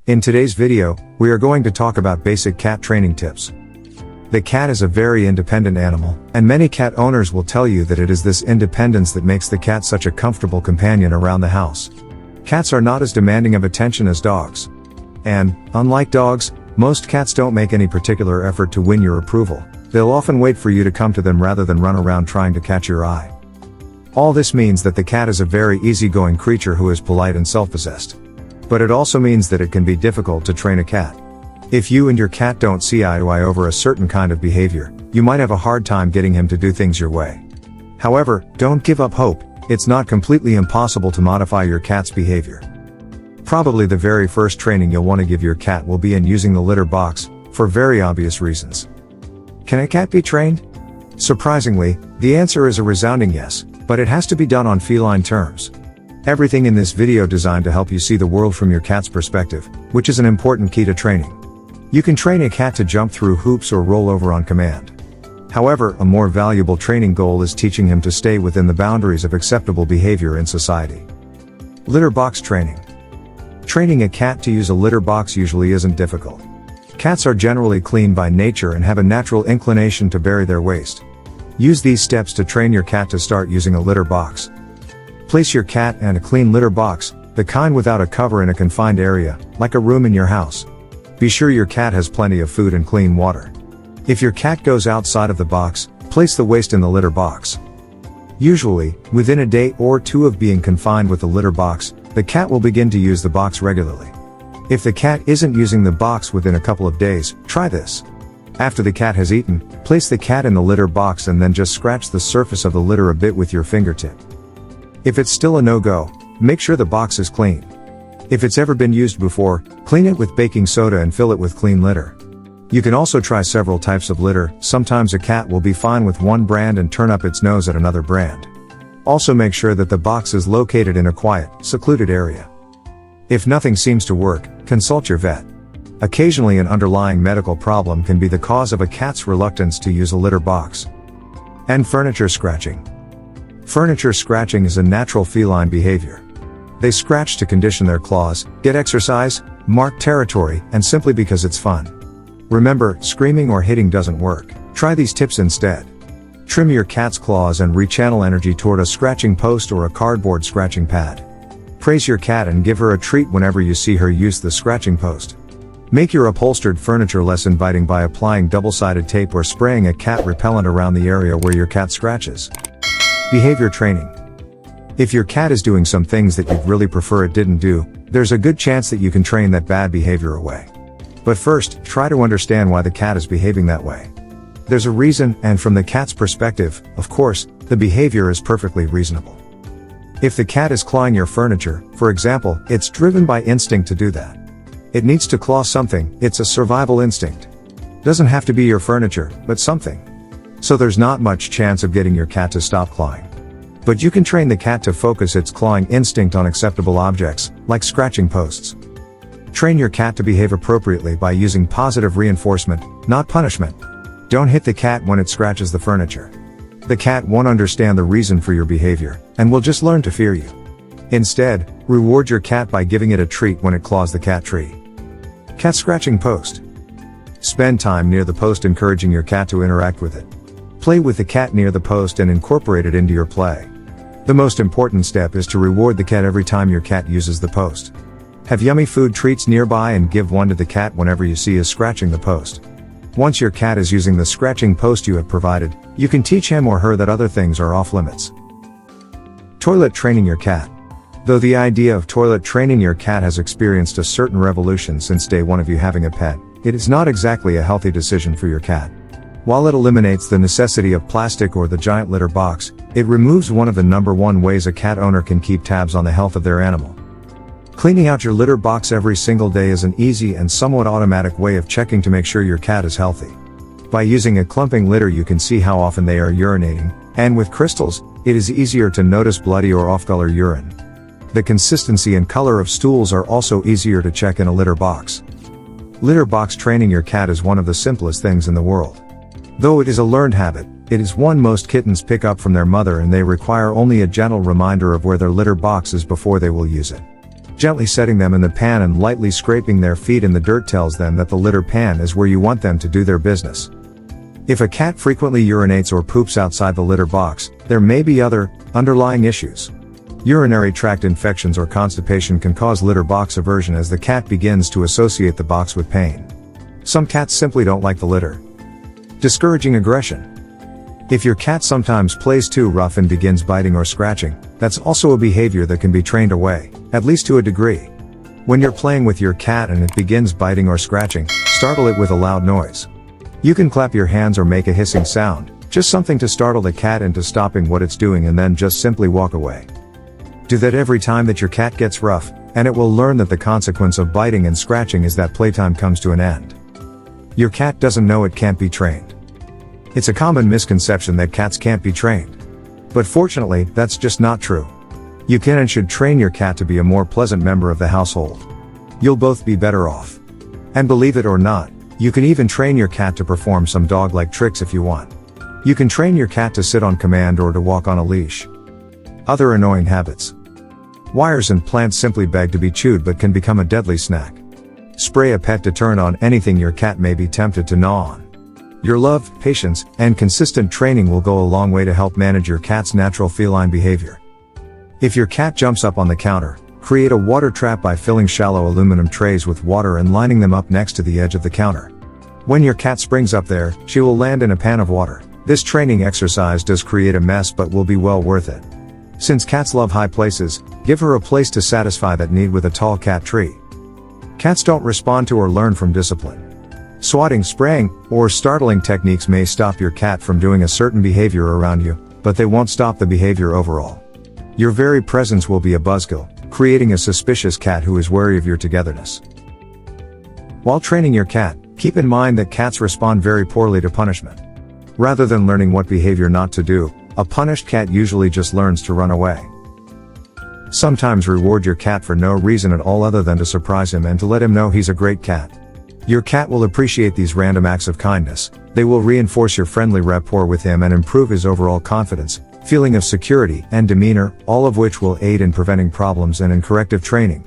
In today's video, we are going to talk about basic cat training tips. The cat is a very independent animal, and many cat owners will tell you that it is this independence that makes the cat such a comfortable companion around the house. Cats are not as demanding of attention as dogs. And, unlike dogs, most cats don't make any particular effort to win your approval. They'll often wait for you to come to them rather than run around trying to catch your eye. All this means that the cat is a very easygoing creature who is polite and self-possessed. But it also means that it can be difficult to train a cat. If you and your cat don't see eye to eye over a certain kind of behavior, you might have a hard time getting him to do things your way. However, don't give up hope. It's not completely impossible to modify your cat's behavior. Probably the very first training you'll want to give your cat will be in using the litter box, for very obvious reasons. Can a cat be trained? Surprisingly, the answer is a resounding yes, but it has to be done on feline terms. Everything in this video designed to help you see the world from your cat's perspective, which is an important key to training. You can train a cat to jump through hoops or roll over on command. However, a more valuable training goal is teaching him to stay within the boundaries of acceptable behavior in society. Litter box training. Training a cat to use a litter box usually isn't difficult. Cats are generally clean by nature and have a natural inclination to bury their waste. Use these steps to train your cat to start using a litter box. Place your cat in a clean litter box, the kind without a cover, in a confined area, like a room in your house. Be sure your cat has plenty of food and clean water. If your cat goes outside of the box, place the waste in the litter box. Usually, within a day or two of being confined with the litter box, the cat will begin to use the box regularly. If the cat isn't using the box within a couple of days, try this. After the cat has eaten, place the cat in the litter box and then just scratch the surface of the litter a bit with your fingertip. If it's still a no-go, make sure the box is clean. If it's ever been used before, clean it with baking soda and fill it with clean litter. You can also try several types of litter. Sometimes a cat will be fine with one brand and turn up its nose at another brand. Also make sure that the box is located in a quiet, secluded area. If nothing seems to work, consult your vet. Occasionally an underlying medical problem can be the cause of a cat's reluctance to use a litter box. And furniture scratching. Furniture scratching is a natural feline behavior. They scratch to condition their claws, get exercise, mark territory, and simply because it's fun. Remember, screaming or hitting doesn't work. Try these tips instead. Trim your cat's claws and rechannel energy toward a scratching post or a cardboard scratching pad. Praise your cat and give her a treat whenever you see her use the scratching post. Make your upholstered furniture less inviting by applying double-sided tape or spraying a cat repellent around the area where your cat scratches. Behavior training. If your cat is doing some things that you'd really prefer it didn't do, there's a good chance that you can train that bad behavior away. But first, try to understand why the cat is behaving that way. There's a reason, and from the cat's perspective, of course, the behavior is perfectly reasonable. If the cat is clawing your furniture, for example, it's driven by instinct to do that. It needs to claw something, it's a survival instinct. Doesn't have to be your furniture, but something. So there's not much chance of getting your cat to stop clawing. But you can train the cat to focus its clawing instinct on acceptable objects, like scratching posts. Train your cat to behave appropriately by using positive reinforcement, not punishment. Don't hit the cat when it scratches the furniture. The cat won't understand the reason for your behavior, and will just learn to fear you. Instead, reward your cat by giving it a treat when it claws the cat tree. Cat scratching post. Spend time near the post encouraging your cat to interact with it. Play with the cat near the post and incorporate it into your play. The most important step is to reward the cat every time your cat uses the post. Have yummy food treats nearby and give one to the cat whenever you see is scratching the post. Once your cat is using the scratching post you have provided, you can teach him or her that other things are off limits. Toilet training your cat. Though the idea of toilet training your cat has experienced a certain revolution since day one of you having a pet, it is not exactly a healthy decision for your cat. While it eliminates the necessity of plastic or the giant litter box, it removes one of the number one ways a cat owner can keep tabs on the health of their animal. Cleaning out your litter box every single day is an easy and somewhat automatic way of checking to make sure your cat is healthy. By using a clumping litter you can see how often they are urinating, and with crystals, it is easier to notice bloody or off-color urine. The consistency and color of stools are also easier to check in a litter box. Litter box training your cat is one of the simplest things in the world. Though it is a learned habit, it is one most kittens pick up from their mother, and they require only a gentle reminder of where their litter box is before they will use it. Gently setting them in the pan and lightly scraping their feet in the dirt tells them that the litter pan is where you want them to do their business. If a cat frequently urinates or poops outside the litter box, there may be other, underlying issues. Urinary tract infections or constipation can cause litter box aversion as the cat begins to associate the box with pain. Some cats simply don't like the litter. Discouraging aggression. If your cat sometimes plays too rough and begins biting or scratching, that's also a behavior that can be trained away, at least to a degree. When you're playing with your cat and it begins biting or scratching, startle it with a loud noise. You can clap your hands or make a hissing sound, just something to startle the cat into stopping what it's doing, and then just simply walk away. Do that every time that your cat gets rough, and it will learn that the consequence of biting and scratching is that playtime comes to an end. Your cat doesn't know it can't be trained. It's a common misconception that cats can't be trained. But fortunately, that's just not true. You can and should train your cat to be a more pleasant member of the household. You'll both be better off. And believe it or not, you can even train your cat to perform some dog-like tricks if you want. You can train your cat to sit on command or to walk on a leash. Other annoying habits. Wires and plants simply beg to be chewed but can become a deadly snack. Spray a pet deterrent on anything your cat may be tempted to gnaw on. Your love, patience, and consistent training will go a long way to help manage your cat's natural feline behavior. If your cat jumps up on the counter, create a water trap by filling shallow aluminum trays with water and lining them up next to the edge of the counter. When your cat springs up there, she will land in a pan of water. This training exercise does create a mess but will be well worth it. Since cats love high places, give her a place to satisfy that need with a tall cat tree. Cats don't respond to or learn from discipline. Swatting, spraying, or startling techniques may stop your cat from doing a certain behavior around you, but they won't stop the behavior overall. Your very presence will be a buzzkill, creating a suspicious cat who is wary of your togetherness. While training your cat, keep in mind that cats respond very poorly to punishment. Rather than learning what behavior not to do, a punished cat usually just learns to run away. Sometimes reward your cat for no reason at all other than to surprise him and to let him know he's a great cat. Your cat will appreciate these random acts of kindness. They will reinforce your friendly rapport with him and improve his overall confidence, feeling of security, and demeanor, all of which will aid in preventing problems and in corrective training.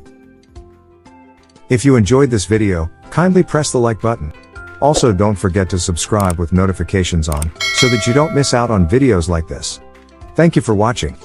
If you enjoyed this video, kindly press the like button. Also, don't forget to subscribe with notifications on, so that you don't miss out on videos like this. Thank you for watching.